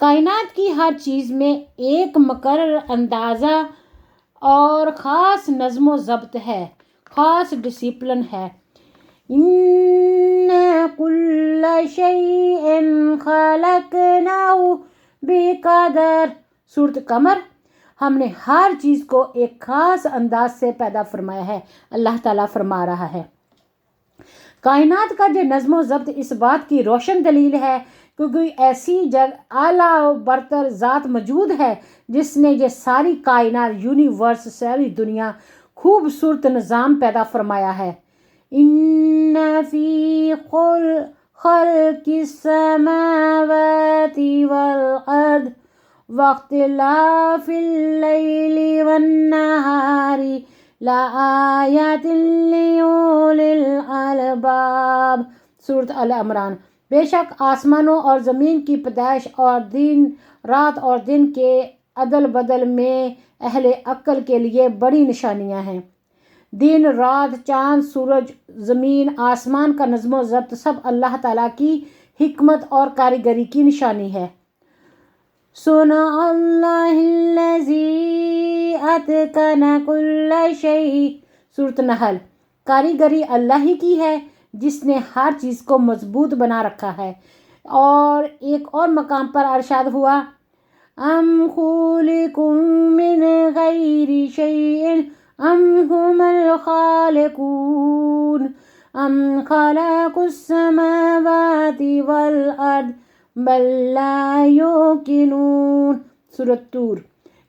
کائنات کی ہر چیز میں ایک مقرر اندازہ اور خاص نظم و ضبط ہے، خاص ڈسپلن ہے۔ ان کل شیء خلقناہ بقدر، سورۃ قمر۔ ہم نے ہر چیز کو ایک خاص انداز سے پیدا فرمایا ہے، اللہ تعالیٰ فرما رہا ہے۔ کائنات کا جو نظم و ضبط اس بات کی روشن دلیل ہے کہ کوئی ایسی اعلیٰ و برتر ذات موجود ہے جس نے یہ ساری کائنات، یونیورس، ساری دنیا خوبصورت نظام پیدا فرمایا ہے۔ ان فی خلق السماوات والارض واختلاف اللیل والنہار لآیات لأولی الالباب، سورۃ آل عمران۔ بے شک آسمانوں اور زمین کی پیدائش اور رات اور دن کے عدل بدل میں اہل عقل کے لیے بڑی نشانیاں ہیں۔ دن، رات، چاند، سورج، زمین، آسمان کا نظم و ضبط سب اللہ تعالیٰ کی حکمت اور کاریگری کی نشانی ہے۔ صنع اللہ الذی اتقن کل شیء، سورۃ نحل۔ کاریگری اللہ ہی کی ہے جس نے ہر چیز کو مضبوط بنا رکھا ہے۔ اور ایک اور مقام پر ارشاد ہوا، ام خلقوا من غیر شیء ام هم الخالقون ام خلقوا السماوات والارض بل لا یوقنون، سورۃ طور۔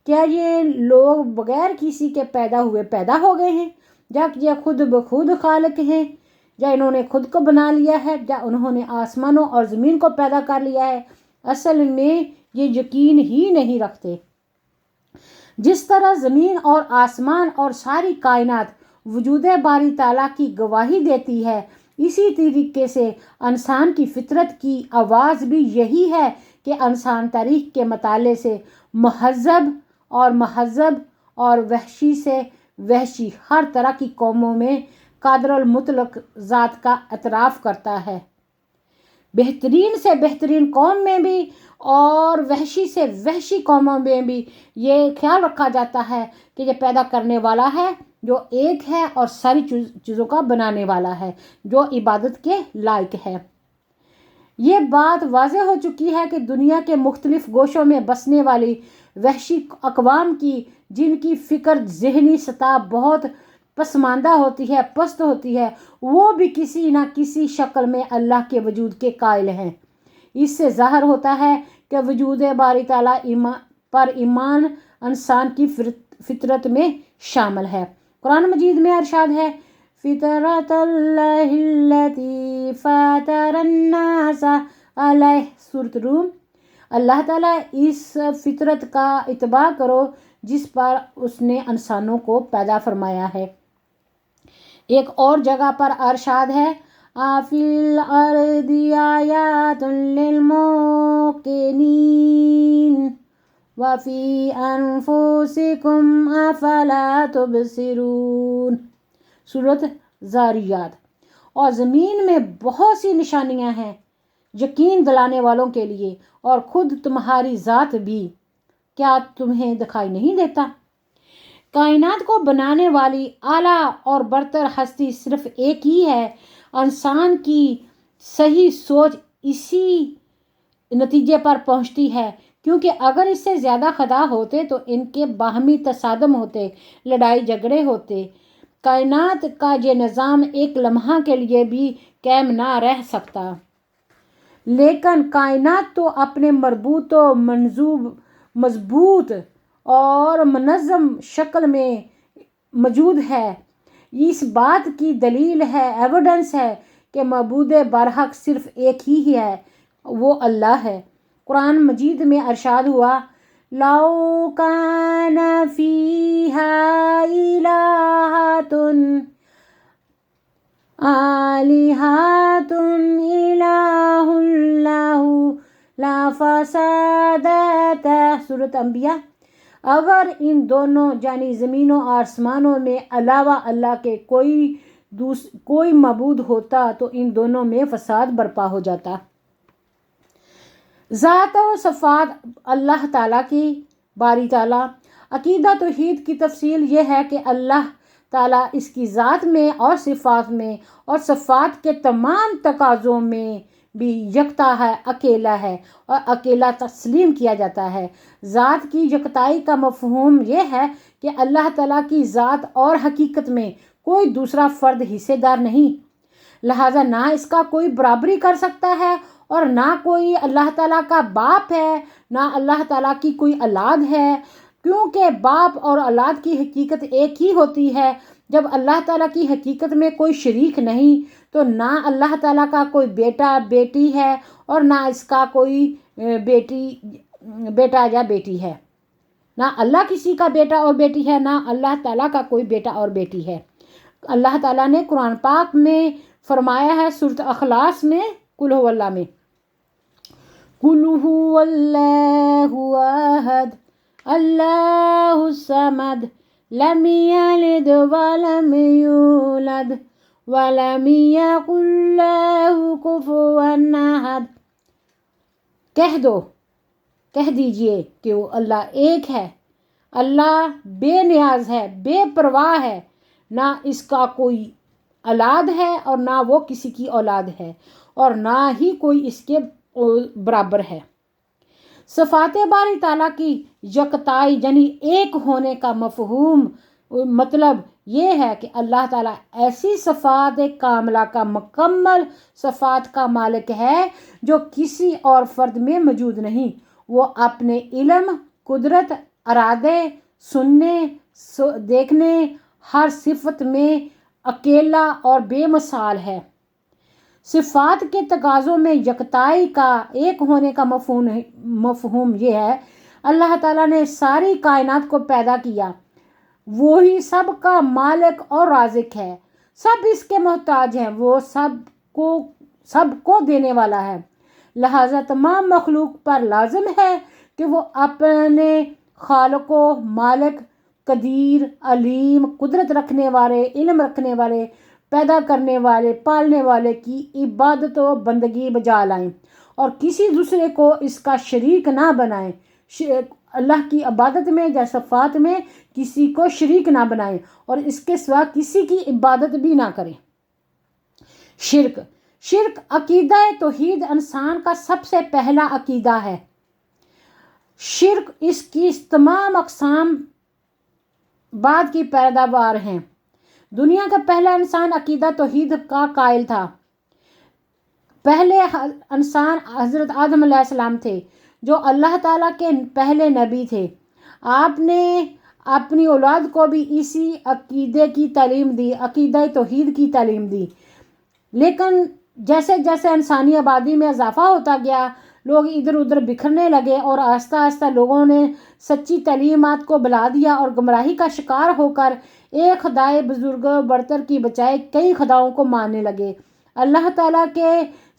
کیا یہ لوگ بغیر کسی کے پیدا ہوئے پیدا ہو گئے ہیں، یا یہ خود بخود خالق ہیں، یا انہوں نے خود کو بنا لیا ہے، یا انہوں نے آسمانوں اور زمین کو پیدا کر لیا ہے؟ اصل میں یہ یقین ہی نہیں رکھتے۔ جس طرح زمین اور آسمان اور ساری کائنات وجود باری تعالیٰ کی گواہی دیتی ہے، اسی طریقے سے انسان کی فطرت کی آواز بھی یہی ہے کہ انسان تاریخ کے مطالعے سے مہذب اور وحشی سے وحشی ہر طرح کی قوموں میں قادر المطلق ذات کا اعتراف کرتا ہے۔ بہترین سے بہترین قوم میں بھی اور وحشی سے وحشی قوموں میں بھی یہ خیال رکھا جاتا ہے کہ یہ پیدا کرنے والا ہے جو ایک ہے اور ساری چیزوں کا بنانے والا ہے جو عبادت کے لائق ہے۔ یہ بات واضح ہو چکی ہے کہ دنیا کے مختلف گوشوں میں بسنے والی وحشی اقوام کی، جن کی فکر ذہنی سطح بہت پسماندہ ہوتی ہے، پست ہوتی ہے، وہ بھی کسی نہ کسی شکل میں اللہ کے وجود کے قائل ہیں۔ اس سے ظاہر ہوتا ہے کہ وجود باری تعالیٰ پر ایمان انسان کی فطرت میں شامل ہے۔ قرآن مجید میں ارشاد ہے، فطرت اللہ التی فطر الناس علیہ، سورۃ روم۔ اللہ تعالیٰ اس فطرت کا اتباع کرو جس پر اس نے انسانوں کو پیدا فرمایا ہے۔ ایک اور جگہ پر ارشاد ہے، فی الارض آیات للموقنین وفی انفسکم افلا تبصرون، سورۃ ذاریات۔ اور زمین میں بہت سی نشانیاں ہیں یقین دلانے والوں کے لیے، اور خود تمہاری ذات بھی، کیا تمہیں دکھائی نہیں دیتا؟ کائنات کو بنانے والی اعلیٰ اور برتر ہستی صرف ایک ہی ہے۔ انسان کی صحیح سوچ اسی نتیجے پر پہنچتی ہے، کیونکہ اگر اس سے زیادہ خطا ہوتے تو ان کے باہمی تصادم ہوتے، لڑائی جھگڑے ہوتے۔ کائنات کا یہ نظام ایک لمحہ کے لیے بھی قائم نہ رہ سکتا۔ لیکن کائنات تو اپنے مربوط و مضبوط اور منظم شکل میں موجود ہے۔ اس بات کی دلیل ہے، ایویڈنس ہے کہ معبود برحق صرف ایک ہی ہے، وہ اللہ ہے۔ قرآن مجید میں ارشاد ہوا، لَوْ كَانَ فِيهَا إِلَٰهَةٌ إِلَٰهٌ لَّهُ لَفَسَدَتَا، سورۃ انبیاء۔ اگر ان دونوں یعنی زمین و آسمانوں میں علاوہ اللہ کے کوئی معبود ہوتا تو ان دونوں میں فساد برپا ہو جاتا۔ ذات و صفات اللہ تعالیٰ کی باری تعالیٰ۔ عقیدہ توحید کی تفصیل یہ ہے کہ اللہ تعالیٰ اس کی ذات میں اور صفات میں اور صفات کے تمام تقاضوں میں بھی یکتا ہے، اکیلا ہے اور اکیلا تسلیم کیا جاتا ہے۔ ذات کی یکتائی کا مفہوم یہ ہے کہ اللہ تعالیٰ کی ذات اور حقیقت میں کوئی دوسرا فرد حصے دار نہیں، لہٰذا نہ اس کا کوئی برابری کر سکتا ہے اور نہ کوئی اللہ تعالیٰ کا باپ ہے، نہ اللہ تعالیٰ کی کوئی اولاد ہے، کیونکہ باپ اور اولاد کی حقیقت ایک ہی ہوتی ہے۔ جب اللہ تعالیٰ کی حقیقت میں کوئی شریک نہیں تو نہ اللہ تعالیٰ کا کوئی بیٹا بیٹی ہے اور نہ اس کا کوئی بیٹا یا بیٹی ہے، نہ اللہ کسی کا بیٹا اور بیٹی ہے، نہ اللہ تعالیٰ کا کوئی بیٹا اور بیٹی ہے۔ اللہ تعالیٰ نے قرآن پاک میں فرمایا ہے سورۃ اخلاص میں قل هو اللہ میں، قل هو اللہ احد اللہ الصمد لم یلد ولم یولد ولم یکن لہ کفوا احد۔ کہہ دیجئے کہ وہ اللہ ایک ہے، اللہ بے نیاز ہے، بے پرواہ ہے، نہ اس کا کوئی اولاد ہے اور نہ وہ کسی کی اولاد ہے اور نہ ہی کوئی اس کے برابر ہے۔ صفات باری تعالیٰ کی یکتائی یعنی ایک ہونے کا مطلب یہ ہے کہ اللہ تعالیٰ ایسی صفات کاملہ کا مکمل صفات کا مالک ہے جو کسی اور فرد میں موجود نہیں۔ وہ اپنے علم، قدرت، ارادے، سننے، دیکھنے، ہر صفت میں اکیلا اور بے مثال ہے۔ صفات کے تقاضوں میں یکتائی کا، ایک ہونے کا مفہوم یہ ہے اللہ تعالیٰ نے ساری کائنات کو پیدا کیا، وہی سب کا مالک اور رازق ہے، سب اس کے محتاج ہیں، وہ سب کو دینے والا ہے، لہٰذا تمام مخلوق پر لازم ہے کہ وہ اپنے خالق و مالک، قدیر، علیم، قدرت رکھنے والے، علم رکھنے والے، پیدا کرنے والے، پالنے والے کی عبادت و بندگی بجا لائیں اور کسی دوسرے کو اس کا شریک نہ بنائیں۔ اللہ کی عبادت میں یا صفات میں کسی کو شریک نہ بنائیں اور اس کے سوا کسی کی عبادت بھی نہ کریں۔ شرک عقیدہ توحید انسان کا سب سے پہلا عقیدہ ہے۔ شرک اس کی تمام اقسام بعد کی پیداوار ہیں۔ دنیا کا پہلا انسان عقیدہ توحید کا قائل تھا۔ پہلے انسان حضرت آدم علیہ السلام تھے جو اللہ تعالیٰ کے پہلے نبی تھے۔ آپ نے اپنی اولاد کو بھی اسی عقیدے کی تعلیم دی، عقیدہ توحید کی تعلیم دی، لیکن جیسے جیسے انسانی آبادی میں اضافہ ہوتا گیا، لوگ ادھر ادھر بکھرنے لگے اور آہستہ آہستہ لوگوں نے سچی تعلیمات کو بلا دیا اور گمراہی کا شکار ہو کر ایک خدائے بزرگ برتر کی بجائے کئی خداؤں کو ماننے لگے۔ اللہ تعالیٰ کے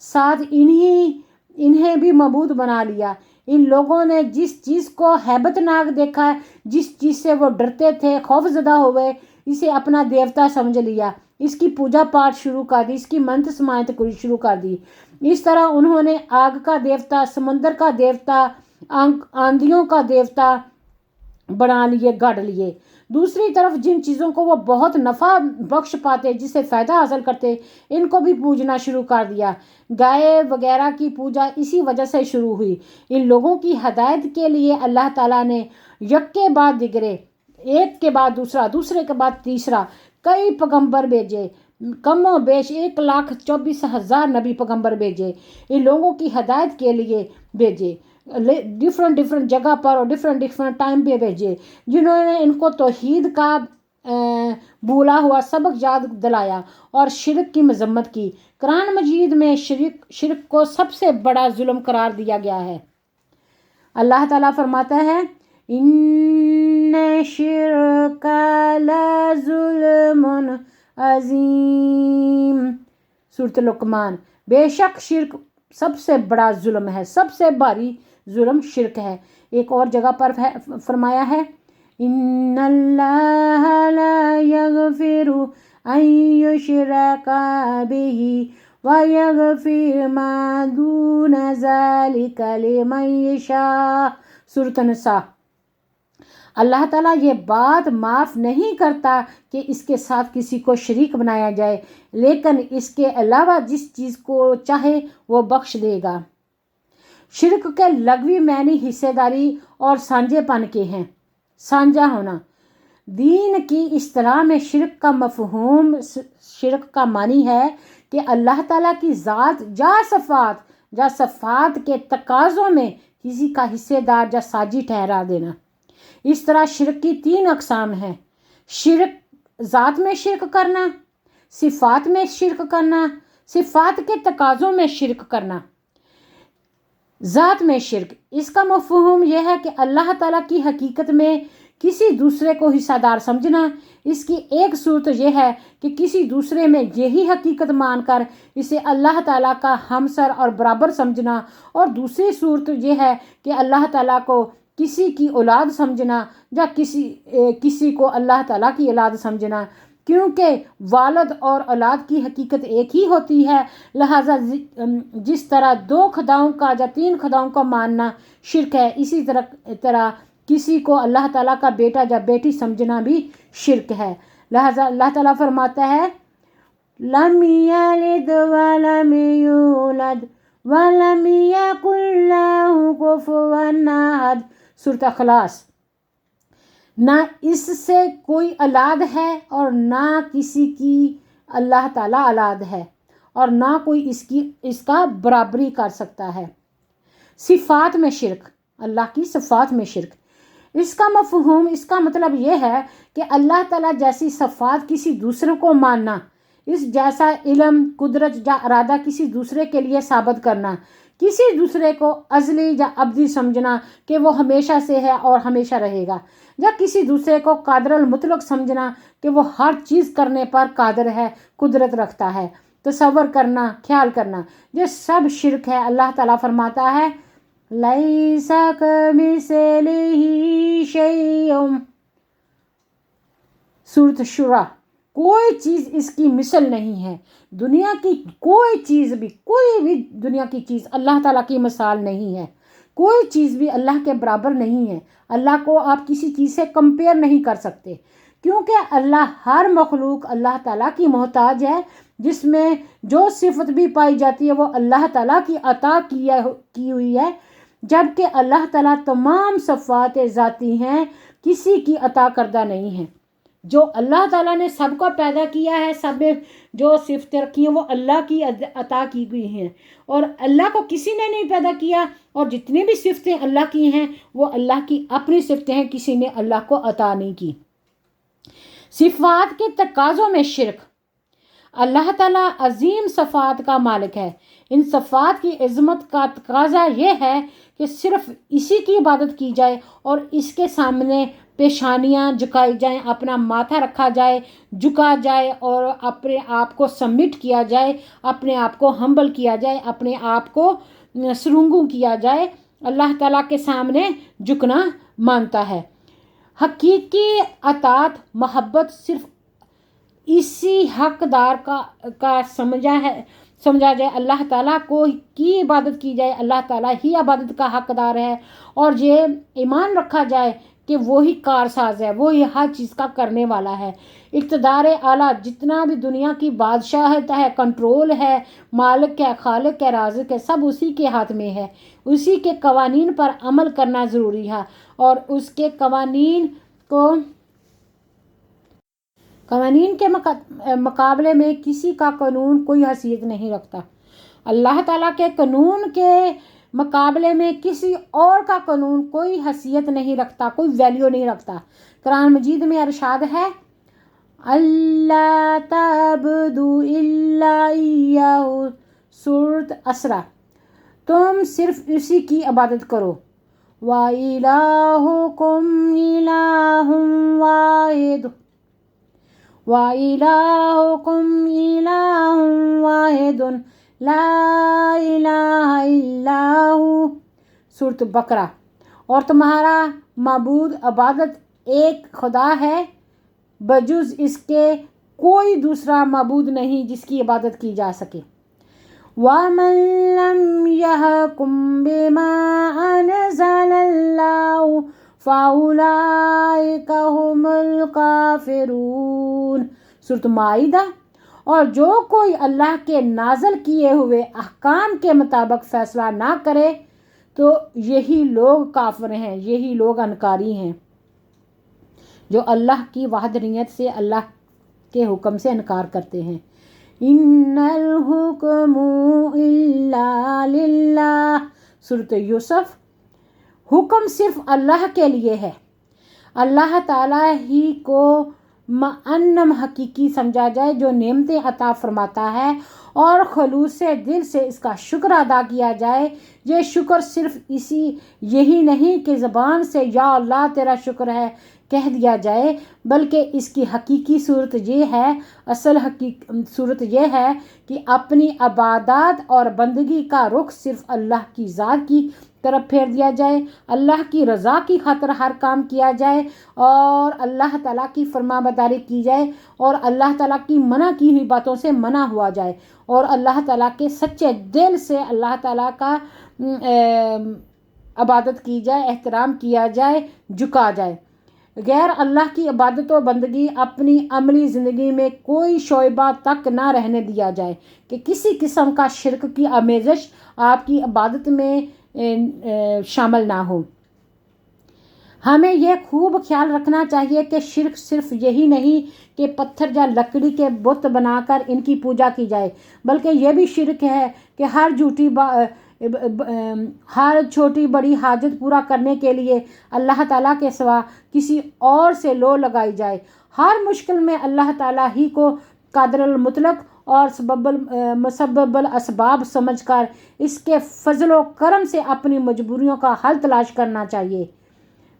ساتھ انہیں بھی معبود بنا لیا۔ ان لوگوں نے جس چیز کو ہیبت ناک دیکھا، جس چیز سے وہ ڈرتے تھے، خوف زدہ ہوئے، اسے اپنا دیوتا سمجھ لیا، اس کی پوجا پاٹ شروع کر دی، اس کی منت سماعت شروع کر دی۔ اس طرح انہوں نے آگ کا دیوتا، سمندر کا دیوتا، آندھیوں کا دیوتا بنا لیے، گڑھ لیے۔ دوسری طرف جن چیزوں کو وہ بہت نفع بخش پاتے، جس سے فائدہ حاصل کرتے، ان کو بھی پوجنا شروع کر دیا۔ گائے وغیرہ کی پوجا اسی وجہ سے شروع ہوئی۔ ان لوگوں کی ہدایت کے لیے اللہ تعالیٰ نے یک کے بعد دیگرے، ایک کے بعد دوسرا، دوسرے کے بعد تیسرا کئی پیغمبر بھیجے، کم و بیش 1,24,000 نبی پیغمبر بھیجے، ان لوگوں کی ہدایت کے لیے بھیجے، ڈیفرنٹ جگہ پر اور ڈیفرنٹ ٹائم پہ بھیجے، جنہوں نے ان کو توحید کا بھولا ہوا سبق یاد دلایا اور شرک کی مذمت کی۔ قرآن مجید میں شرک کو سب سے بڑا ظلم قرار دیا گیا ہے۔ اللہ تعالیٰ فرماتا ہے ان شرک لظلم عظیم، سورۃ لقمان۔ بے شک شرک سب سے بڑا ظلم ہے، سب سے بھاری ظلم شرک ہے۔ ایک اور جگہ پر فرمایا ہے ان اللہ لا یغفر ان یشرک بہ وَيَغْفِرْ مَا دُونَ ذَلِكَ لِمَن یشاء۔ سورۃ النساء۔ اللہ تعالیٰ یہ بات معاف نہیں کرتا کہ اس کے ساتھ کسی کو شریک بنایا جائے، لیکن اس کے علاوہ جس چیز کو چاہے وہ بخش دے گا۔ شرک کے لغوی معنی حصے داری اور سانجھے پن کے ہیں۔ سانجھا ہونا۔ دین کی اصطلاح میں شرک کا مفہوم، شرک کا معنی ہے کہ اللہ تعالیٰ کی ذات یا صفات کے تقاضوں میں کسی کا حصے دار یا ساجی ٹھہرا دینا۔ اس طرح شرک کی 3 اقسام ہیں: شرک ذات میں شرک کرنا، صفات میں شرک کرنا، صفات کے تقاضوں میں شرک کرنا۔ ذات میں شرک، اس کا مفہوم یہ ہے کہ اللہ تعالیٰ کی حقیقت میں کسی دوسرے کو حصہ دار سمجھنا۔ اس کی ایک صورت یہ ہے کہ کسی دوسرے میں یہی حقیقت مان کر اسے اللہ تعالیٰ کا ہمسر اور برابر سمجھنا، اور دوسری صورت یہ ہے کہ اللہ تعالیٰ کو کسی کی اولاد سمجھنا یا کسی کو اللہ تعالیٰ کی اولاد سمجھنا، کیونکہ والد اور اولاد کی حقیقت ایک ہی ہوتی ہے، لہٰذا جس طرح 2 خداؤں کا یا 3 خداؤں کا ماننا شرک ہے، اسی طرح کسی کو اللہ تعالیٰ کا بیٹا یا بیٹی سمجھنا بھی شرک ہے۔ لہٰذا اللہ تعالیٰ فرماتا ہے لَمْ يَلِدْ وَلَمْ يُولَدْ وَلَمْ يَكُن لَّهُ كُفُوًا أَحَدٌ۔ سورۃ اخلاص۔ نہ اس سے کوئی اولاد ہے اور نہ کسی کی اللہ تعالیٰ اولاد ہے، اور نہ کوئی اس کا برابری کر سکتا ہے۔ صفات میں شرک، اللہ کی صفات میں شرک۔ اس کا مفہوم، اس کا مطلب یہ ہے کہ اللہ تعالیٰ جیسی صفات کسی دوسرے کو ماننا، اس جیسا علم، قدرت یا ارادہ کسی دوسرے کے لیے ثابت کرنا، کسی دوسرے کو ازلی یا ابدی سمجھنا کہ وہ ہمیشہ سے ہے اور ہمیشہ رہے گا، یا کسی دوسرے کو قادر المطلق سمجھنا کہ وہ ہر چیز کرنے پر قادر ہے، قدرت رکھتا ہے، تصور کرنا، خیال کرنا، یہ سب شرک ہے۔ اللہ تعالیٰ فرماتا ہے لَيْسَ كَمِثْلِهِ شَيْءٌ۔ سورۃ الشورى۔ کوئی چیز اس کی مثل نہیں ہے۔ دنیا کی کوئی بھی دنیا کی چیز اللہ تعالیٰ کی مثال نہیں ہے۔ کوئی چیز بھی اللہ کے برابر نہیں ہے۔ اللہ کو آپ کسی چیز سے کمپیئر نہیں کر سکتے، کیونکہ اللہ ہر مخلوق اللہ تعالیٰ کی محتاج ہے۔ جس میں جو صفت بھی پائی جاتی ہے وہ اللہ تعالیٰ کی عطا کی ہوئی ہے، جبکہ اللہ تعالیٰ تمام صفات ذاتی ہیں، کسی کی عطا کردہ نہیں ہیں۔ جو اللہ تعالیٰ نے سب کو پیدا کیا ہے، سب میں جو صفتیں رکھی ہیں وہ اللہ کی عطا کی گئی ہیں، اور اللہ کو کسی نے نہیں پیدا کیا، اور جتنی بھی صفتیں اللہ کی ہیں وہ اللہ کی اپنی صفتیں ہیں، کسی نے اللہ کو عطا نہیں کی۔ صفات کے تقاضوں میں شرک۔ اللہ تعالیٰ عظیم صفات کا مالک ہے۔ ان صفات کی عظمت کا تقاضا یہ ہے کہ صرف اسی کی عبادت کی جائے، اور اس کے سامنے پیشانیاں جھکائی جائیں، اپنا ماتھا رکھا جائے، جھکا جائے، اور اپنے آپ کو سبمٹ کیا جائے، اپنے آپ کو ہمبل کیا جائے، اپنے آپ کو سرنگوں کیا جائے۔ اللہ تعالیٰ کے سامنے جھکنا مانتا ہے۔ حقیقی اطاعت، محبت صرف اسی حقدار کا سمجھا جائے، اللہ تعالیٰ کی عبادت کی جائے، اللہ تعالیٰ ہی عبادت کا حقدار ہے، اور یہ ایمان رکھا جائے کہ وہی کارساز ہے، وہی ہر چیز کا کرنے والا ہے۔ اقتدار اعلیٰ، جتنا بھی دنیا کی بادشاہت ہے، کنٹرول ہے، مالک ہے، خالق ہے، رازق ہے، سب اسی کے ہاتھ میں ہے۔ اسی کے قوانین پر عمل کرنا ضروری ہے، اور اس کے قوانین کے مقابلے میں کسی کا قانون کوئی حیثیت نہیں رکھتا۔ اللہ تعالیٰ کے قانون کے مقابلے میں کسی اور کا قانون کوئی حیثیت نہیں رکھتا، کوئی ویلیو نہیں رکھتا۔ قرآن مجید میں ارشاد ہے اللہ تعبدوا الا ایاہ، سورۃ اسرا، تم صرف اسی کی عبادت کرو۔ وَإِلَٰهُكُمْ إِلَٰهٌ وَاحِدٌ وَإِلَٰهُكُمْ إِلَٰهٌ وَاحِدٌ لَا إِلَٰهَ إِلَّا هُوَ، سورۃ بقرہ۔ اور تمہارا معبود عبادت ایک خدا ہے، بجز اس کے کوئی دوسرا معبود نہیں جس کی عبادت کی جا سکے۔ وَمَن لَّمْ يَحْكُم بِمَا أَنزَلَ اللَّهُ فَأُولَٰئِكَ هُمُ الْكَافِرُونَ۔ سورۃ مائدہ۔ اور جو کوئی اللہ کے نازل کیے ہوئے احکام کے مطابق فیصلہ نہ کرے تو یہی لوگ کافر ہیں، یہی لوگ انکاری ہیں جو اللہ کی وحدانیت سے، اللہ کے حکم سے انکار کرتے ہیں۔ ان الحکم الا للہ۔ سورۃ یوسف۔ حکم صرف اللہ کے لیے ہے۔ اللہ تعالیٰ ہی کو معنم حقیقی سمجھا جائے جو نعمتیں عطا فرماتا ہے، اور خلوص دل سے اس کا شکر ادا کیا جائے۔ یہ شکر صرف یہی نہیں کہ زبان سے یا اللہ تیرا شکر ہے کہہ دیا جائے، بلکہ اس کی حقیقی صورت یہ ہے، صورت یہ ہے کہ اپنی عبادات اور بندگی کا رخ صرف اللہ کی ذات کی طرف پھیر دیا جائے، اللہ کی رضا کی خاطر ہر کام کیا جائے، اور اللہ تعالیٰ کی فرما برداری کی جائے، اور اللہ تعالیٰ کی منع کی ہوئی باتوں سے منع ہوا جائے، اور اللہ تعالیٰ کے سچے دل سے اللہ تعالیٰ کا عبادت کی جائے، احترام کیا جائے، جھکا جائے۔ غیر اللہ کی عبادت و بندگی اپنی عملی زندگی میں کوئی شعبہ تک نہ رہنے دیا جائے کہ کسی قسم کا شرک کی آمیزش آپ کی عبادت میں شامل نہ ہو۔ ہمیں یہ خوب خیال رکھنا چاہیے کہ شرک صرف یہی نہیں کہ پتھر یا لکڑی کے بت بنا کر ان کی پوجا کی جائے، بلکہ یہ بھی شرک ہے کہ ہر چھوٹی بڑی حاجت پورا کرنے کے لیے اللہ تعالیٰ کے سوا کسی اور سے لو لگائی جائے۔ ہر مشکل میں اللہ تعالیٰ ہی کو قادر المطلق اور مسبب الاسباب سمجھ کر اس کے فضل و کرم سے اپنی مجبوریوں کا حل تلاش کرنا چاہیے۔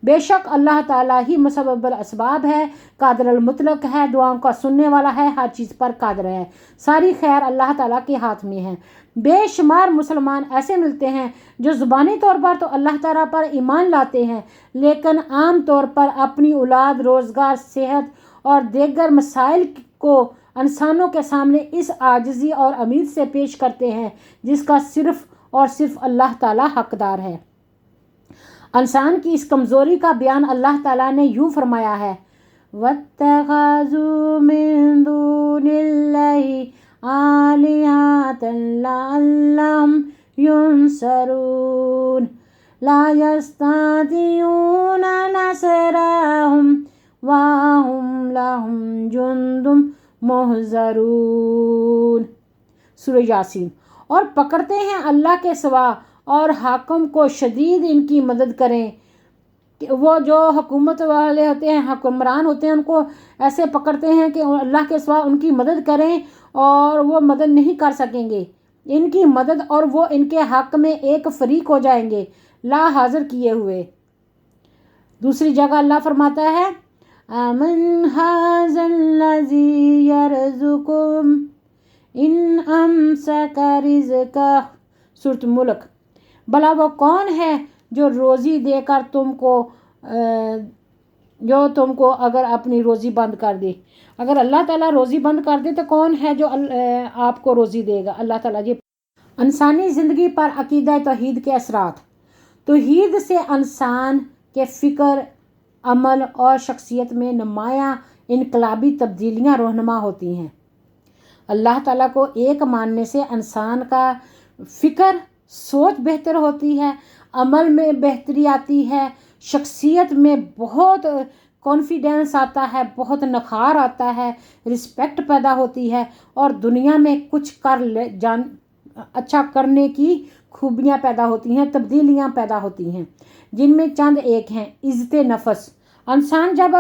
بے شک اللہ تعالیٰ ہی مسبب الاسباب ہے، قادر المطلق ہے، دعاؤں کا سننے والا ہے، ہر چیز پر قادر ہے۔ ساری خیر اللہ تعالیٰ کے ہاتھ میں ہے۔ بے شمار مسلمان ایسے ملتے ہیں جو زبانی طور پر تو اللہ تعالیٰ پر ایمان لاتے ہیں، لیکن عام طور پر اپنی اولاد، روزگار، صحت اور دیگر مسائل کو انسانوں کے سامنے اس عاجزی اور امید سے پیش کرتے ہیں جس کا صرف اور صرف اللہ تعالیٰ حقدار ہے۔ انسان کی اس کمزوری کا بیان اللہ تعالیٰ نے یوں فرمایا ہے، وَاتَّخَذُوا مِن دُونِ اللَّهِ آلِهَةً لَعَلَّهُمْ يُنصَرُونَ لَا يَسْتَطِيعُونَ نَصْرَهُمْ وَهُمْ لَهُمْ جُنْدٌ مُحْضَرُونَ۔ سورہ یاسین۔ اور پکڑتے ہیں اللہ کے سوا اور حاکم کو شدید ان کی مدد کریں۔ وہ جو حکومت والے ہوتے ہیں، حکمران ہوتے ہیں، ان کو ایسے پکڑتے ہیں کہ اللہ کے سوا ان کی مدد کریں اور وہ مدد نہیں کر سکیں گے ان کی مدد، اور وہ ان کے حق میں ایک فریق ہو جائیں گے لا حاضر کیے ہوئے۔ دوسری جگہ اللہ فرماتا ہے، آمن ھذا الذی یرزقکم ان امسک رزقہ۔ سورۃ ملک۔ بھلا وہ کون ہے جو روزی دے کر تم کو اگر اپنی روزی بند کر دے؟ اگر اللہ تعالیٰ روزی بند کر دے تو کون ہے جو آپ کو روزی دے گا؟ اللہ تعالیٰ۔ یہ انسانی زندگی پر عقیدہ توحید کے اثرات۔ توحید سے انسان کے فکر، عمل اور شخصیت میں نمایاں انقلابی تبدیلیاں رونما ہوتی ہیں۔ اللہ تعالیٰ کو ایک ماننے سے انسان کا فکر، سوچ بہتر ہوتی ہے، عمل میں بہتری آتی ہے، شخصیت میں بہت کانفیڈنس آتا ہے، بہت نکھار آتا ہے، رسپیکٹ پیدا ہوتی ہے، اور دنیا میں کچھ اچھا کرنے کی خوبیاں پیدا ہوتی ہیں، تبدیلیاں پیدا ہوتی ہیں، جن میں چند ایک ہیں۔ عزت نفس۔ انسان جب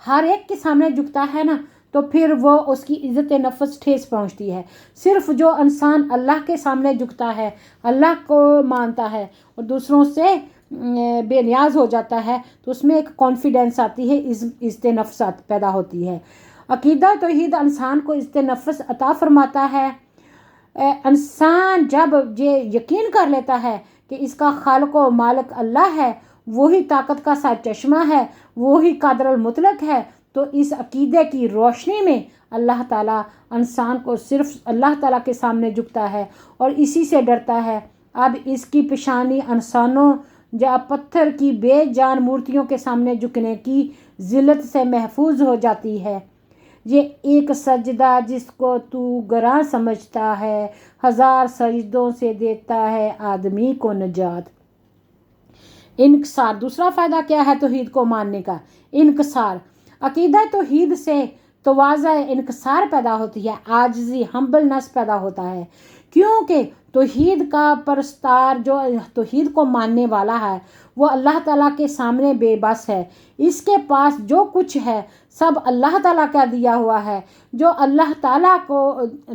ہر ایک کے سامنے جھکتا ہے نا تو پھر وہ اس کی عزت نفس ٹھیس پہنچتی ہے۔ صرف جو انسان اللہ کے سامنے جھکتا ہے، اللہ کو مانتا ہے اور دوسروں سے بے نیاز ہو جاتا ہے تو اس میں ایک کانفیڈنس آتی ہے، عزت نفس پیدا ہوتی ہے۔ عقیدہ توحید انسان کو عزت نفس عطا فرماتا ہے۔ انسان جب یہ یقین کر لیتا ہے کہ اس کا خالق و مالک اللہ ہے، وہی طاقت کا سرچشمہ ہے، وہی قادر المطلق ہے، تو اس عقیدے کی روشنی میں اللہ تعالیٰ انسان کو صرف اللہ تعالیٰ کے سامنے جھکتا ہے اور اسی سے ڈرتا ہے۔ اب اس کی پیشانی انسانوں یا پتھر کی بے جان مورتیوں کے سامنے جھکنے کی ذلت سے محفوظ ہو جاتی ہے۔ یہ ایک سجدہ جس کو تو گراں سمجھتا ہے، 1000 سجدوں سے دیتا ہے آدمی کو نجات۔ انکسار، دوسرا فائدہ کیا ہے توحید کو ماننے کا؟ انکسار، عقیدہ توحید سے تواضع انکسار پیدا ہوتی ہے، عاجزی، ہمبلنس پیدا ہوتا ہے، کیونکہ توحید کا پرستار جو توحید کو ماننے والا ہے وہ اللہ تعالیٰ کے سامنے بے بس ہے۔ اس کے پاس جو کچھ ہے سب اللہ تعالیٰ کا دیا ہوا ہے۔ جو اللہ تعالیٰ کو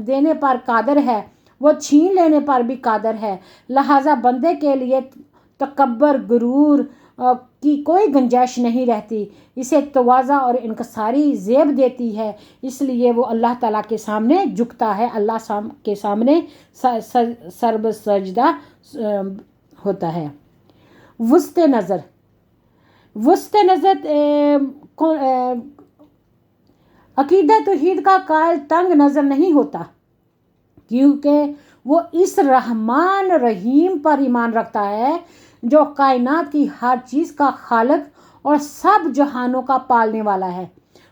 دینے پر قادر ہے وہ چھین لینے پر بھی قادر ہے، لہٰذا بندے کے لیے تکبر، غرور کی کوئی گنجائش نہیں رہتی۔ اسے تواضع اور انکساری زیب دیتی ہے، اس لیے وہ اللہ تعالیٰ کے سامنے جھکتا ہے، اللہ کے سامنے سرب سجدہ ہوتا ہے۔ وسط نظر، وسط نظر عقیدہ توحید کا قائل تنگ نظر نہیں ہوتا، کیونکہ وہ اس رحمان رحیم پر ایمان رکھتا ہے جو کائنات کی ہر چیز کا خالق اور سب جہانوں کا پالنے والا ہے۔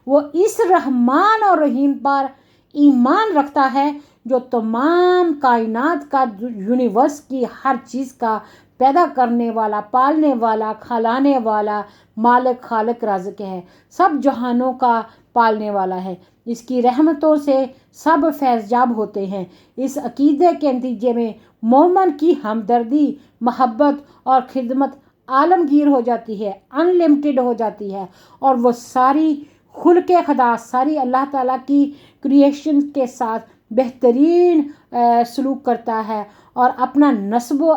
وہ اس رحمان اور رحیم پر ایمان رکھتا ہے جو تمام کائنات کا، یونیورس کی ہر چیز کا پیدا کرنے والا، پالنے والا، کھلانے والا، مالک، خالق، رازق ہے، سب جہانوں کا پالنے والا ہے۔ اس کی رحمتوں سے سب فیض یاب ہوتے ہیں۔ اس عقیدے کے نتیجے میں مومن کی ہمدردی، محبت اور خدمت عالمگیر ہو جاتی ہے، ان لمیٹڈ ہو جاتی ہے، اور وہ ساری خلق خدا، ساری اللہ تعالیٰ کی کریشن کے ساتھ بہترین سلوک کرتا ہے اور اپنا نسب و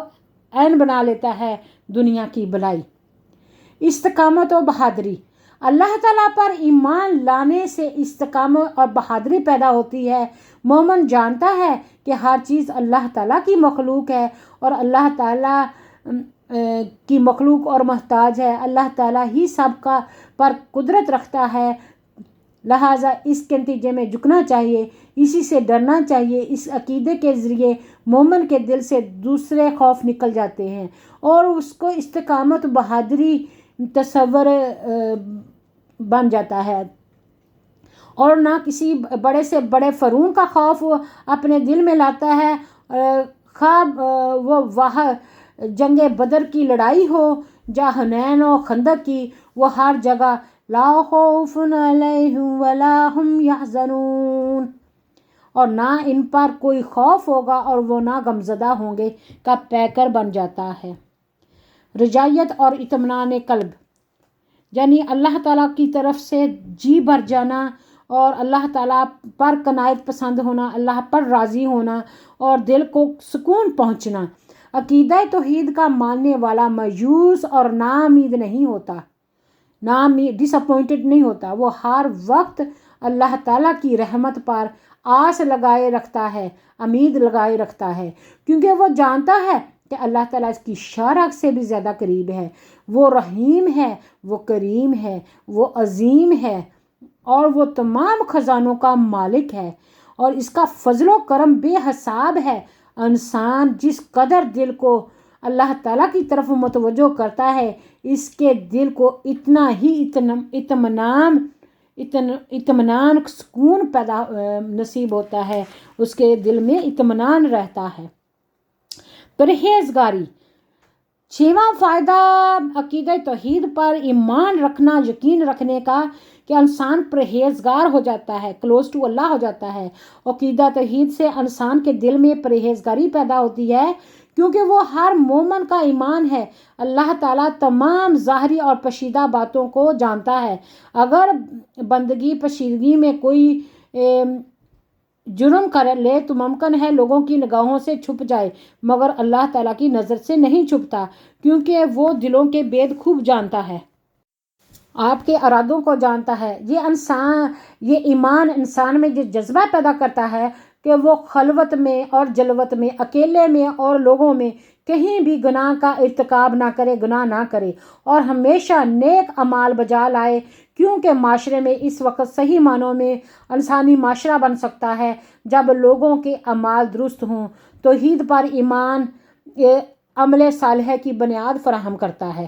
عین بنا لیتا ہے دنیا کی بھلائی۔ استقامت و بہادری، اللہ تعالیٰ پر ایمان لانے سے استقامت اور بہادری پیدا ہوتی ہے۔ مومن جانتا ہے کہ ہر چیز اللہ تعالیٰ کی مخلوق ہے اور اللہ تعالیٰ کی مخلوق اور محتاج ہے، اللہ تعالیٰ ہی سب کا پر قدرت رکھتا ہے، لہٰذا اس کے نتیجے میں جھکنا چاہیے، اسی سے ڈرنا چاہیے۔ اس عقیدے کے ذریعے مومن کے دل سے دوسرے خوف نکل جاتے ہیں اور اس کو استقامت بہادری تصور بن جاتا ہے، اور نہ کسی بڑے سے بڑے فرعون کا خوف اپنے دل میں لاتا ہے، خواب وہ جنگ بدر کی لڑائی ہو یا حنین و خندق کی، وہ ہر جگہ لا خوف علیہم ولا ہم یحزنون، اور نہ ان پر کوئی خوف ہوگا اور وہ نہ غمزدہ ہوں گے کا پیکر بن جاتا ہے۔ رجائیت اور اطمینان قلب، یعنی اللہ تعالیٰ کی طرف سے جی بھر جانا اور اللہ تعالیٰ پر قناعت پسند ہونا، اللہ پر راضی ہونا اور دل کو سکون پہنچنا۔ عقیدہ توحید کا ماننے والا مایوس اور ناامید نہیں ہوتا، ڈس اپوائنٹڈ نہیں ہوتا، وہ ہر وقت اللہ تعالیٰ کی رحمت پر آس لگائے رکھتا ہے، امید لگائے رکھتا ہے، کیونکہ وہ جانتا ہے کہ اللہ تعالیٰ اس کی شرح سے بھی زیادہ قریب ہے، وہ رحیم ہے، وہ کریم ہے، وہ عظیم ہے اور وہ تمام خزانوں کا مالک ہے، اور اس کا فضل و کرم بے حساب ہے۔ انسان جس قدر دل کو اللہ تعالیٰ کی طرف متوجہ کرتا ہے، اس کے دل کو اتنا ہی اطمینان سکون پیدا نصیب ہوتا ہے، اس کے دل میں اطمینان رہتا ہے۔ پرہیزگاری، 6واں فائدہ عقیدہ توحید پر ایمان رکھنا، یقین رکھنے کا کہ انسان پرہیزگار ہو جاتا ہے، کلوز ٹو اللہ ہو جاتا ہے۔ عقیدہ توحید سے انسان کے دل میں پرہیزگاری پیدا ہوتی ہے، کیونکہ وہ ہر مومن کا ایمان ہے اللہ تعالیٰ تمام ظاہری اور پوشیدہ باتوں کو جانتا ہے۔ اگر بندگی پوشیدگی میں کوئی جرم کر لے تو ممکن ہے لوگوں کی نگاہوں سے چھپ جائے، مگر اللہ تعالیٰ کی نظر سے نہیں چھپتا، کیونکہ وہ دلوں کے بید خوب جانتا ہے، آپ کے ارادوں کو جانتا ہے۔ یہ ایمان انسان میں جو جذبہ پیدا کرتا ہے کہ وہ خلوت میں اور جلوت میں، اکیلے میں اور لوگوں میں کہیں بھی گناہ کا ارتکاب نہ کرے، گناہ نہ کرے، اور ہمیشہ نیک اعمال بجا لائے، کیونکہ معاشرے میں اس وقت صحیح معنوں میں انسانی معاشرہ بن سکتا ہے جب لوگوں کے اعمال درست ہوں۔ توحید پر ایمان عمل صالح کی بنیاد فراہم کرتا ہے۔